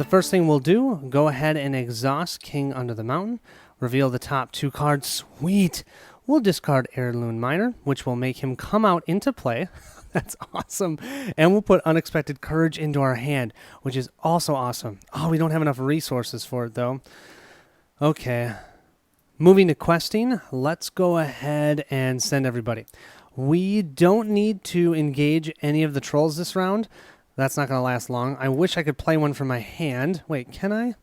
The first thing we'll do, go ahead and exhaust King Under the Mountain. Reveal the top 2 cards. Sweet! We'll discard Heirloom Miner, which will make him come out into play. That's awesome. And we'll put Unexpected Courage into our hand, which is also awesome. Oh, we don't have enough resources for it, though. Okay. Moving to questing, let's go ahead and send everybody. We don't need to engage any of the trolls this round. That's not going to last long. I wish I could play one from my hand. Wait, can I?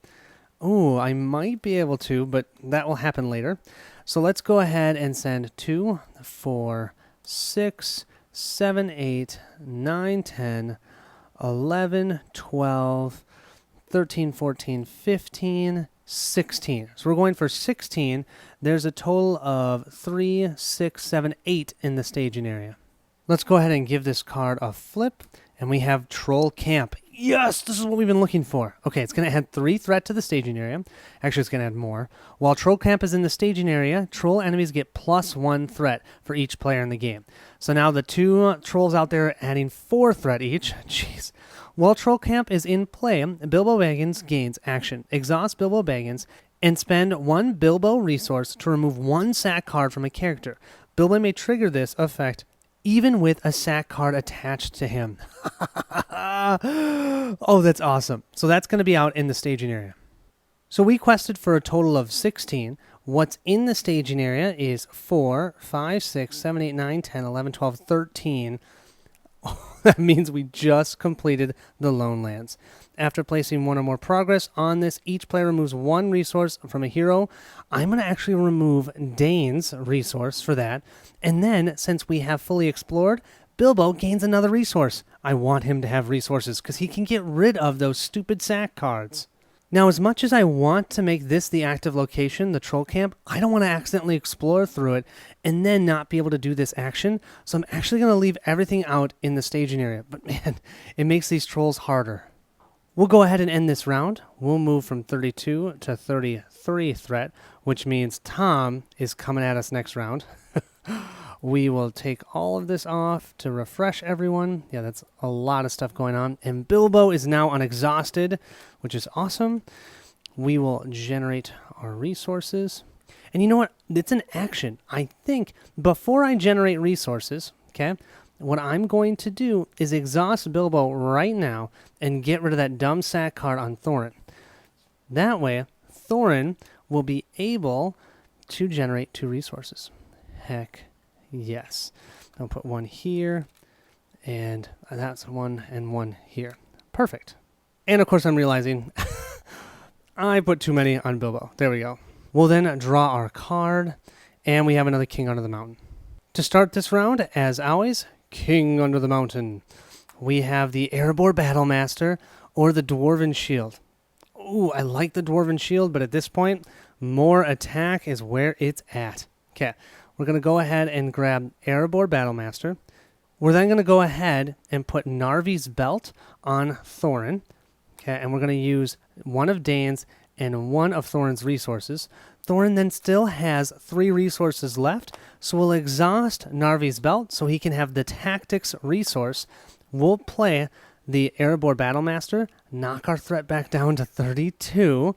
Oh, I might be able to, but that will happen later. So let's go ahead and send 2, 4, 6, 7, 8, 9, 10, 11, 12, 13, 14, 15, 16. So we're going for 16. There's a total of 3, 6, 7, 8 in the staging area. Let's go ahead and give this card a flip, and we have Troll Camp. Yes, this is what we've been looking for. Okay, it's going to add 3 threat to the staging area. Actually, it's going to add more. While Troll Camp is in the staging area, troll enemies get +1 threat for each player in the game. So now the 2 trolls out there adding 4 threat each. Jeez. While Troll Camp is in play, Bilbo Baggins gains action. Exhaust Bilbo Baggins and spend 1 Bilbo resource to remove 1 sack card from a character. Bilbo may trigger this effect even with a sack card attached to him. Oh, that's awesome. So that's going to be out in the staging area. So we quested for a total of 16. What's in the staging area is 4, 5, 6, 7, 8, 9, 10, 11, 12, 13. That means we just completed the Lone Lands. After placing 1 or more progress on this, each player removes 1 resource from a hero. I'm going to actually remove Dane's resource for that. And then, since we have fully explored, Bilbo gains another resource. I want him to have resources because he can get rid of those stupid sack cards. Now, as much as I want to make this the active location, the Troll Camp, I don't want to accidentally explore through it and then not be able to do this action. So I'm actually going to leave everything out in the staging area. But man, it makes these trolls harder. We'll go ahead and end this round. We'll move from 32 to 33 threat, which means Tom is coming at us next round. We will take all of this off to refresh everyone. Yeah, that's a lot of stuff going on. And Bilbo is now unexhausted, which is awesome. We will generate our resources. And you know what? It's an action. I think before I generate resources, okay, what I'm going to do is exhaust Bilbo right now and get rid of that dumb sack card on Thorin. That way, Thorin will be able to generate 2 resources. Heck yes. I'll put 1 here, and that's 1 and 1 here. Perfect. And of course I'm realizing I put too many on Bilbo. There we go. We'll then draw our card, and we have another King Under the Mountain. To start this round, as always, King Under the Mountain. We have the Erebor Battlemaster or the Dwarven Shield. Ooh, I like the Dwarven Shield, but at this point, more attack is where it's at. Okay. We're going to go ahead and grab Erebor Battlemaster. We're then going to go ahead and put Narvi's Belt on Thorin. Okay, and we're going to use 1 of Dane's and 1 of Thorin's resources. Thorin then still has 3 resources left, so we'll exhaust Narvi's Belt so he can have the Tactics resource. We'll play the Erebor Battlemaster, knock our threat back down to 32.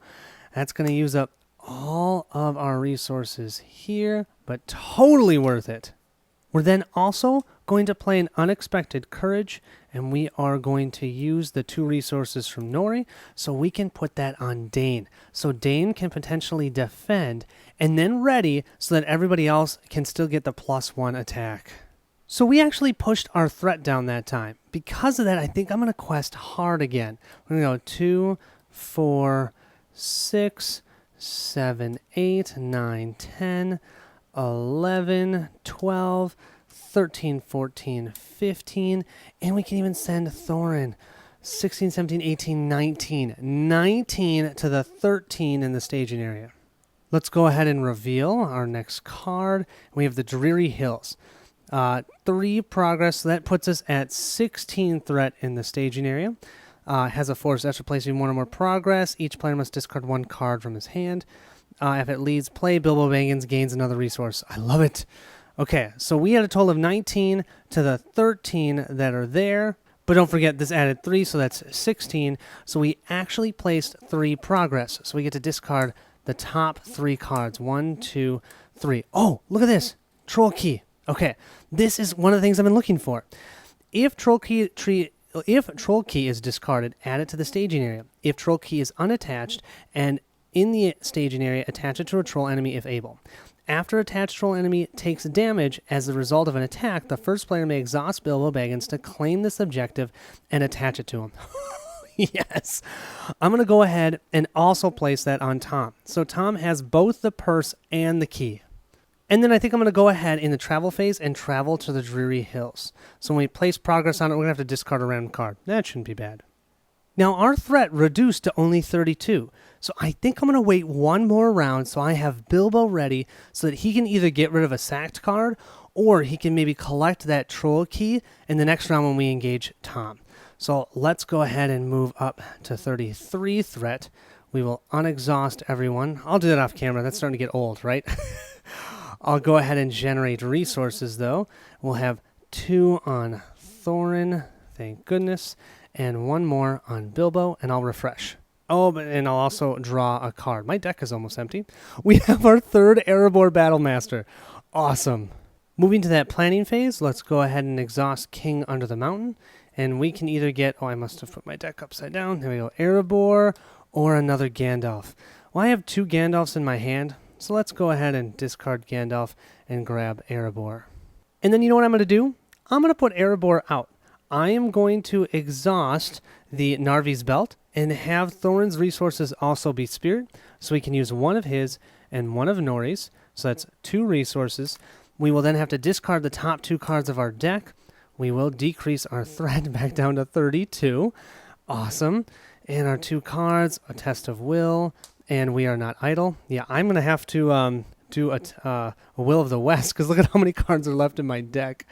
That's going to use up all of our resources here, but totally worth it. We're then also going to play an Unexpected Courage, and we are going to use the 2 resources from Nori, so we can put that on Dane. So Dane can potentially defend, and then ready so that everybody else can still get the +1 attack. So we actually pushed our threat down that time. Because of that, I think I'm going to quest hard again. We're going to go 2, 4, 6, 7, 8, 9, 10, 11, 12, 13, 14, 15, and we can even send Thorin 16, 17, 18, 19. 19 to the 13 in the staging area. Let's go ahead and reveal our next card. We have the Dreary Hills. 3 progress, so that puts us at 16 threat in the staging area. Has a force after placing 1 or more progress. Each player must discard 1 card from his hand. If it leads play, Bilbo Baggins gains another resource. I love it. Okay, so we had a total of 19 to the 13 that are there. But don't forget, this added 3, so that's 16. So we actually placed 3 progress. So we get to discard the top 3 cards. 1, 2, 3. Oh, look at this. Troll Key. Okay, this is one of the things I've been looking for. If Troll Key is discarded, add it to the staging area. If Troll Key is unattached, and in the staging area, attach it to a troll enemy if able. After attached troll enemy takes damage as the result of an attack, the first player may exhaust Bilbo Baggins to claim this objective and attach it to him. Yes. I'm going to go ahead and also place that on Tom. So Tom has both the purse and the key. And then I think I'm going to go ahead in the travel phase and travel to the Dreary Hills. So when we place progress on it, we're going to have to discard a random card. That shouldn't be bad. Now our threat reduced to only 32. So I think I'm going to wait one more round so I have Bilbo ready so that he can either get rid of a sacked card or he can maybe collect that troll key in the next round when we engage Tom. So let's go ahead and move up to 33 threat. We will unexhaust everyone. I'll do that off camera. That's starting to get old, right? I'll go ahead and generate resources though. We'll have 2 on Thorin, thank goodness, and 1 more on Bilbo, and I'll refresh. Oh, and I'll also draw a card. My deck is almost empty. We have our 3rd Erebor Battlemaster. Awesome. Moving to that planning phase, let's go ahead and exhaust King Under the Mountain. And we can either get, I must have put my deck upside down. There we go, Erebor or another Gandalf. Well, I have 2 Gandalfs in my hand, so let's go ahead and discard Gandalf and grab Erebor. And then you know what I'm going to do? I'm going to put Erebor out. I am going to exhaust the Narvi's Belt and have Thorin's resources also be Spirit, so we can use 1 of his and 1 of Nori's, so that's 2 resources. We will then have to discard the top 2 cards of our deck. We will decrease our threat back down to 32. Awesome. And our 2 cards, a Test of Will, and we are not idle. Yeah, I'm going to have to do a Will of the West, because look at how many cards are left in my deck.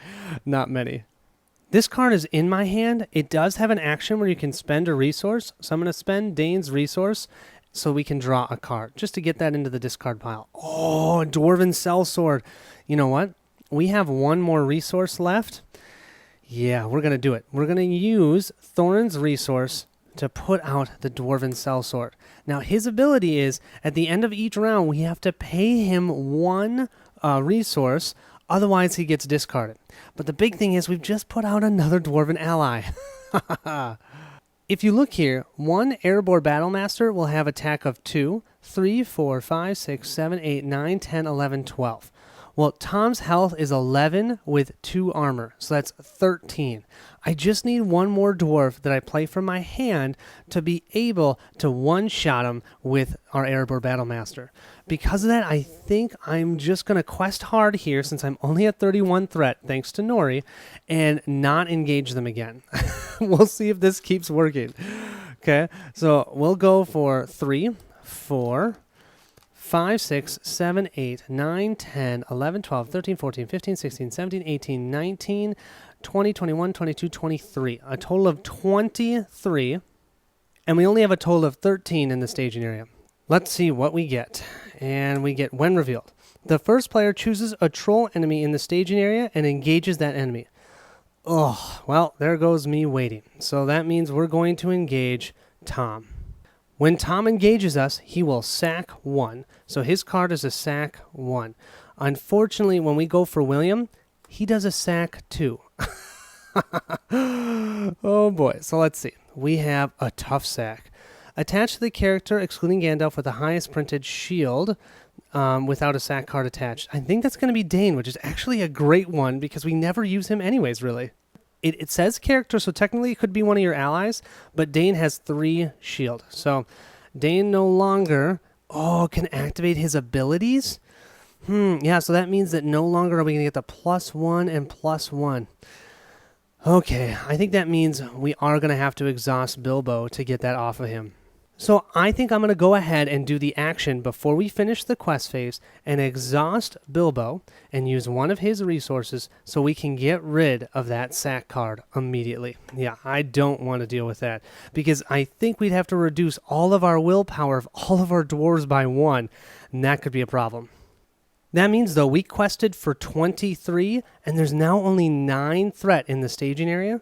Not many. This card is in my hand. It does have an action where you can spend a resource. So I'm going to spend Dane's resource so we can draw a card, just to get that into the discard pile. Oh, a Dwarven Sellsword. You know what? We have 1 more resource left. Yeah, we're going to do it. We're going to use Thorin's resource to put out the Dwarven Sellsword. Now, his ability is, at the end of each round, we have to pay him 1 resource. Otherwise, he gets discarded. But the big thing is we've just put out another Dwarven ally. If you look here, 1 Erebor Battlemaster will have attack of 2, 3, 4, 5, 6, 7, 8, 9, 10, 11, 12. Well, Tom's health is 11 with 2 armor, so that's 13. I just need 1 more dwarf that I play from my hand to be able to one-shot him with our Erebor Battlemaster. Because of that, I think I'm just going to quest hard here, since I'm only at 31 threat, thanks to Nori, and not engage them again. We'll see if this keeps working. Okay, so we'll go for 3, 4, 5, 6, 7, 8, 9, 10, 11, 12, 13, 14, 15, 16, 17, 18, 19, 20, 21, 22, 23. A total of 23. And we only have a total of 13 in the staging area. Let's see what we get. And we get when revealed. The first player chooses a troll enemy in the staging area and engages that enemy. Oh, well, there goes me waiting. So that means we're going to engage Tom. When Tom engages us, he will sack 1. So his card is a sack 1. Unfortunately, when we go for William, he does a sack 2. Oh boy. So let's see. We have a tough sack. Attached to the character, excluding Gandalf, with the highest printed shield without a sack card attached. I think that's going to be Dane, which is actually a great one because we never use him anyways, really. It says character, so technically it could be one of your allies, but Dane has 3 shield. So Dane no longer, can activate his abilities? Yeah, so that means that no longer are we going to get the +1 and +1. Okay, I think that means we are going to have to exhaust Bilbo to get that off of him. So I think I'm going to go ahead and do the action before we finish the quest phase and exhaust Bilbo and use 1 of his resources so we can get rid of that sack card immediately. Yeah, I don't want to deal with that because I think we'd have to reduce all of our willpower of all of our dwarves by 1, and that could be a problem. That means, though, we quested for 23, and there's now only 9 threat in the staging area.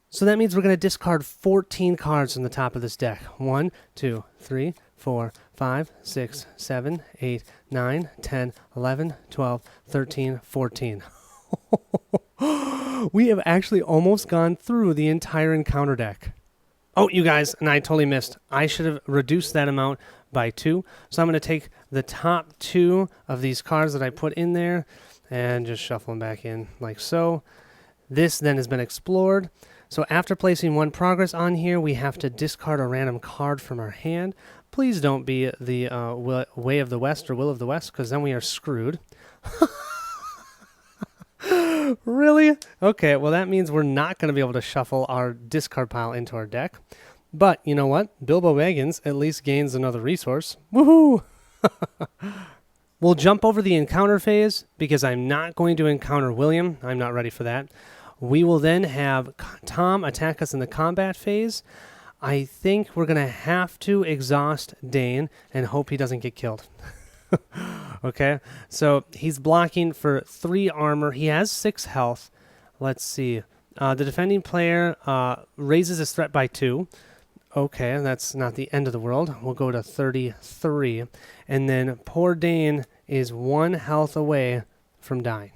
So that means we're going to discard 14 cards from the top of this deck. 1, 2, 3, 4, 5, 6, 7, 8, 9, 10, 11, 12, 13, 14. We have actually almost gone through the entire encounter deck. Oh, you guys, and I totally missed. I should have reduced that amount by 2. So I'm going to take the top 2 of these cards that I put in there and just shuffle them back in like so. This then has been explored. So after placing 1 progress on here, we have to discard a random card from our hand. Please don't be the Way of the West or Will of the West, because then we are screwed. Really? Okay, well that means we're not going to be able to shuffle our discard pile into our deck. But you know what? Bilbo Baggins at least gains another resource. Woohoo! We'll jump over the encounter phase because I'm not going to encounter William. I'm not ready for that. We will then have Tom attack us in the combat phase. I think we're going to have to exhaust Dane and hope he doesn't get killed. Okay, so he's blocking for 3 armor. He has 6 health. Let's see. The defending player raises his threat by 2. Okay, that's not the end of the world. We'll go to 33. And then poor Dane is 1 health away from dying.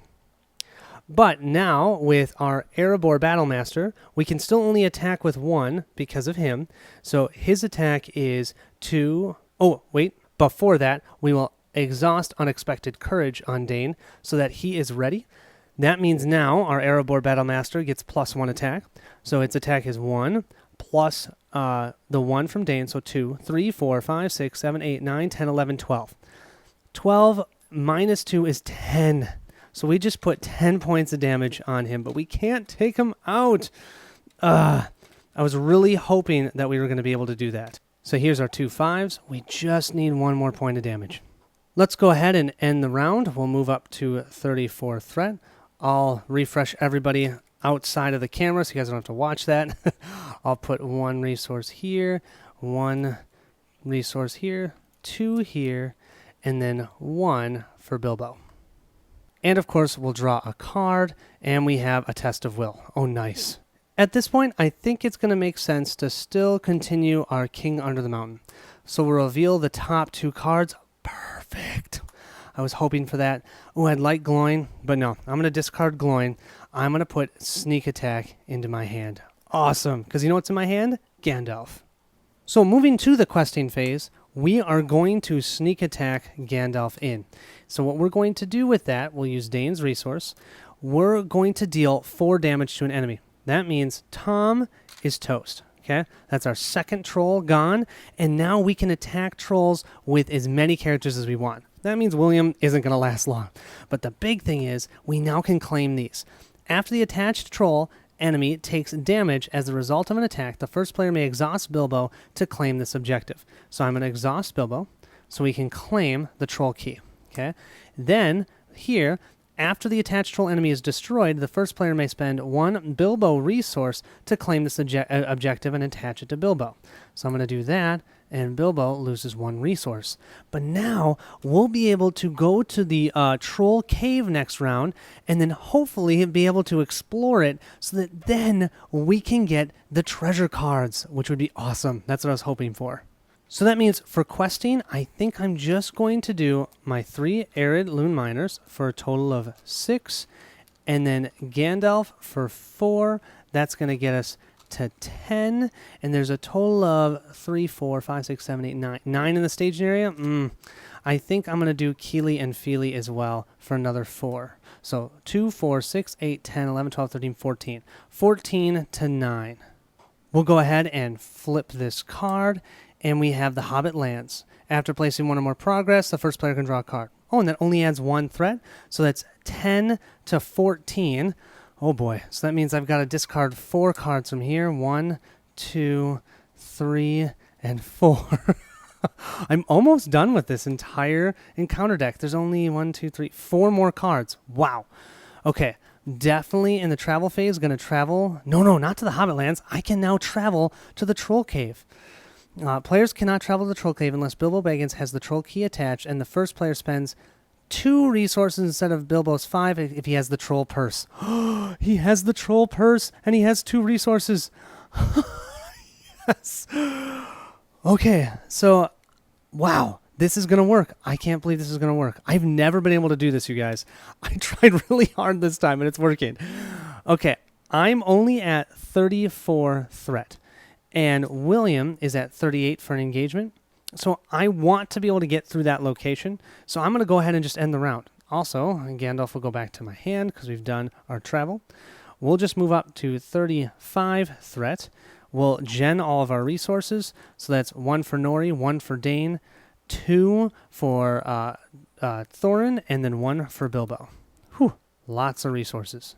But now, with our Erebor Battlemaster, we can still only attack with 1 because of him. So his attack is 2. Oh, wait. Before that, we will exhaust Unexpected Courage on Dane so that he is ready. That means now our Erebor Battlemaster gets +1 attack. So its attack is 1 plus the 1 from Dane. So 2, 3, 4, 5, 6, 7, 8, 9, 10, 11, 12. 12 minus 2 is 10. So we just put 10 points of damage on him, but we can't take him out. I was really hoping that we were going to be able to do that. So here's our 2 5s. We just need 1 more point of damage. Let's go ahead and end the round. We'll move up to 34 threat. I'll refresh everybody outside of the camera so you guys don't have to watch that. I'll put 1 resource here, 1 resource here, 2 here, and then 1 for Bilbo. And of course, we'll draw a card, and we have a Test of Will. Oh, nice. At this point, I think it's going to make sense to still continue our King Under the Mountain. So we'll reveal the top 2 cards. Perfect. I was hoping for that. Oh, I'd like Gloin, but no. I'm going to discard Gloin. I'm going to put Sneak Attack into my hand. Awesome, because you know what's in my hand? Gandalf. So moving to the questing phase, we are going to Sneak Attack Gandalf in. So what we're going to do with that, we'll use Dane's resource. We're going to deal 4 damage to an enemy. That means Tom is toast. Okay, that's our second troll gone, and now we can attack trolls with as many characters as we want. That means William isn't going to last long. But the big thing is, we now can claim these. After the attached troll enemy takes damage as a result of an attack, the first player may exhaust Bilbo to claim this objective. So I'm going to exhaust Bilbo so we can claim the troll key. Okay, then here, after the attached troll enemy is destroyed, the first player may spend 1 Bilbo resource to claim this objective and attach it to Bilbo. So I'm going to do that, and Bilbo loses 1 resource. But now we'll be able to go to the troll cave next round and then hopefully be able to explore it so that then we can get the treasure cards, which would be awesome. That's what I was hoping for. So that means for questing, I think I'm just going to do my 3 Arid Loon Miners for a total of 6, and then Gandalf for 4. That's going to get us to 10, and there's a total of 3, 4, 5, 6, 7, 8, 9. 9 in the staging area? I think I'm going to do Keely and Feely as well for another 4. So 2, 4, 6, 8, 10, 11, 12, 13, 14. 14 to 9. We'll go ahead and flip this card, and we have the Hobbit Lands. After placing 1 or more progress, the first player can draw a card. Oh, and that only adds 1 threat, so that's 10 to 14. Oh boy, so that means I've got to discard 4 cards from here. 1, 2, 3, and 4. I'm almost done with this entire encounter deck. There's only 1, 2, 3, 4 more cards. Wow. Okay, definitely in the travel phase, going to travel. No, not to the Hobbit Lands. I can now travel to the Troll Cave. Players cannot travel to the Troll Cave unless Bilbo Baggins has the Troll Key attached, and the first player spends 2 resources instead of Bilbo's 5 if he has the troll purse. He has the troll purse, and he has 2 resources. Yes. Okay, so, wow, this is going to work. I can't believe this is going to work. I've never been able to do this, you guys. I tried really hard this time, and it's working. Okay, I'm only at 34 threat, and William is at 38 for an engagement. So I want to be able to get through that location. So I'm going to go ahead and just end the round. Also, Gandalf will go back to my hand because we've done our travel. We'll just move up to 35 threat. We'll gen all of our resources. So that's 1 for Nori, 1 for Dane, 2 for Thorin, and then 1 for Bilbo. Whew, lots of resources.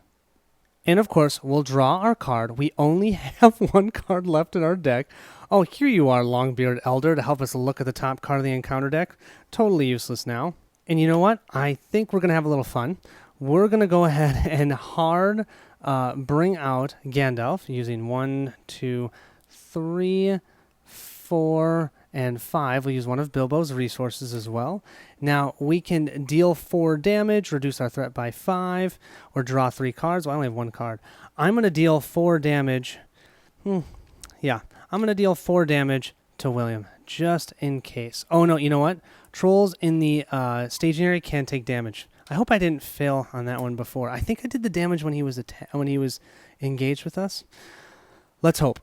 And of course, we'll draw our card. We only have 1 card left in our deck. Oh, here you are, Longbeard Elder, to help us look at the top card of the encounter deck. Totally useless now. And you know what? I think we're going to have a little fun. We're going to go ahead and hard bring out Gandalf using 1, 2, 3, 4, and 5. We'll use one of Bilbo's resources as well. Now, we can deal 4 damage, reduce our threat by 5, or draw 3 cards. Well, I only have 1 card. I'm going to deal 4 damage. Yeah, I'm going to deal 4 damage to William, just in case. Oh, no, you know what? Trolls in the staging area can take damage. I hope I didn't fail on that one before. I think I did the damage when he was engaged with us. Let's hope.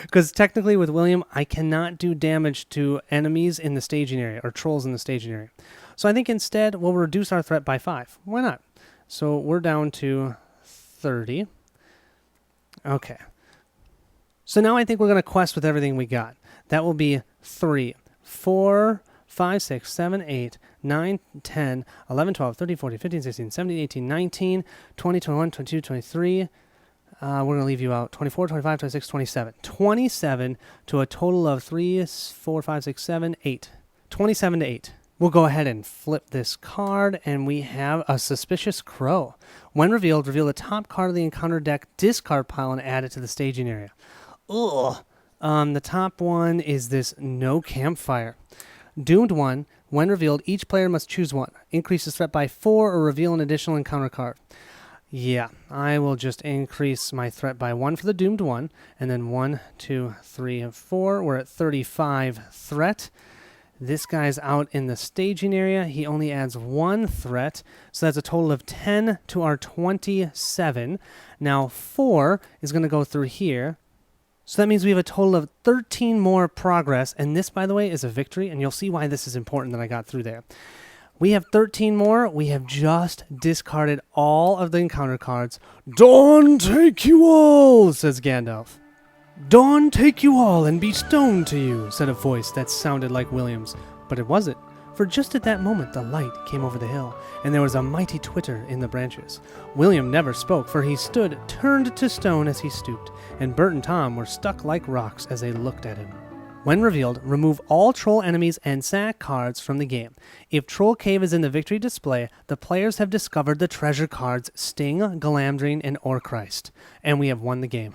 Because technically with William, I cannot do damage to enemies in the staging area or trolls in the staging area. So I think instead we'll reduce our threat by 5. Why not? So we're down to 30. Okay. So now I think we're going to quest with everything we got. That will be 3, 4, 5, 6, 7, 8, 9, 10, 11, 12, 13, 14, 15, 16, 17, 18, 19, 20, 21, 22, 23. We're going to leave you out 24, 25, 26, 27. 27 to a total of 3, 4, 5, 6, 7, 8. 27 to 8. We'll go ahead and flip this card, and we have a Suspicious Crow. When revealed, reveal the top card of the encounter deck discard pile and add it to the staging area. Ugh. The top one is this No Campfire. Doomed one. When revealed, each player must choose one. Increases threat by 4 or reveal an additional encounter card. Yeah, I will just increase my threat by 1 for the Doomed one, and then 1, 2, 3, and 4. We're at 35 threat. This guy's out in the staging area. He only adds 1 threat, so that's a total of 10 to our 27. Now 4 is going to go through here. So that means we have a total of 13 more progress, and this, by the way, is a victory, and you'll see why this is important that I got through there. We have 13 more. We have just discarded all of the encounter cards. Dawn take you all, says Gandalf. Dawn take you all and be stoned to you, said a voice that sounded like William's, but it wasn't. For just at that moment the light came over the hill, and there was a mighty twitter in the branches. William never spoke, for he stood turned to stone as he stooped, and Bert and Tom were stuck like rocks as they looked at him. When revealed, remove all troll enemies and sack cards from the game. If Troll Cave is in the victory display, the players have discovered the treasure cards Sting, Galamdring, and Orchrist, and we have won the game.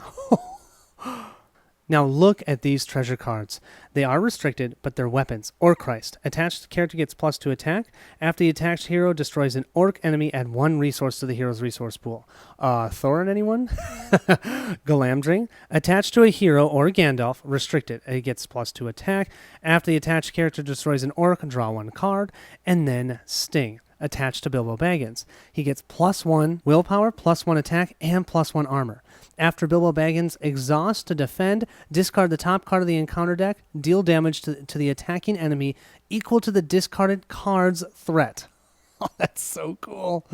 Now look at these treasure cards. They are restricted, but they're weapons. Orchrist. Attached character gets +2 attack. After the attached hero destroys an orc enemy, add 1 resource to the hero's resource pool. Thorin, anyone? Galamdring. Attached to a hero or Gandalf. Restricted. It gets +2 attack. After the attached character destroys an orc, draw 1 card. And then Sting. Attached to Bilbo Baggins. He gets +1 willpower, +1 attack, and +1 armor. After Bilbo Baggins exhausts to defend, discard the top card of the encounter deck, deal damage to the attacking enemy equal to the discarded card's threat. Oh, that's so cool.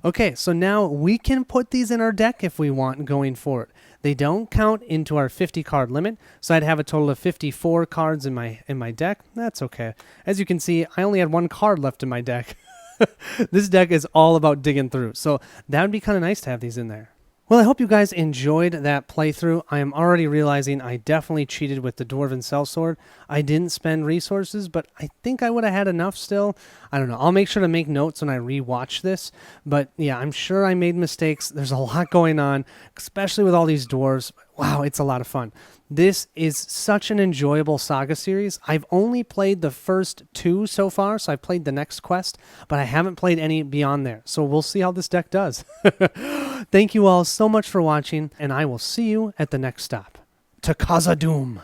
Okay, so now we can put these in our deck if we want going forward. They don't count into our 50 card limit, so I'd have a total of 54 cards in my deck. That's okay. As you can see, I only had 1 card left in my deck. This deck is all about digging through, so that would be kind of nice to have these in there. Well, I hope you guys enjoyed that playthrough. I am already realizing I definitely cheated with the Dwarven Sellsword. I didn't spend resources, but I think I would have had enough still. I don't know. I'll make sure to make notes when I rewatch this. But yeah, I'm sure I made mistakes. There's a lot going on, especially with all these dwarves. Wow, it's a lot of fun. This is such an enjoyable saga series. I've only played the first 2 so far, so I've played the next quest, but I haven't played any beyond there. So we'll see how this deck does. Thank you all so much for watching, and I will see you at the next stop. To Khazad-dûm.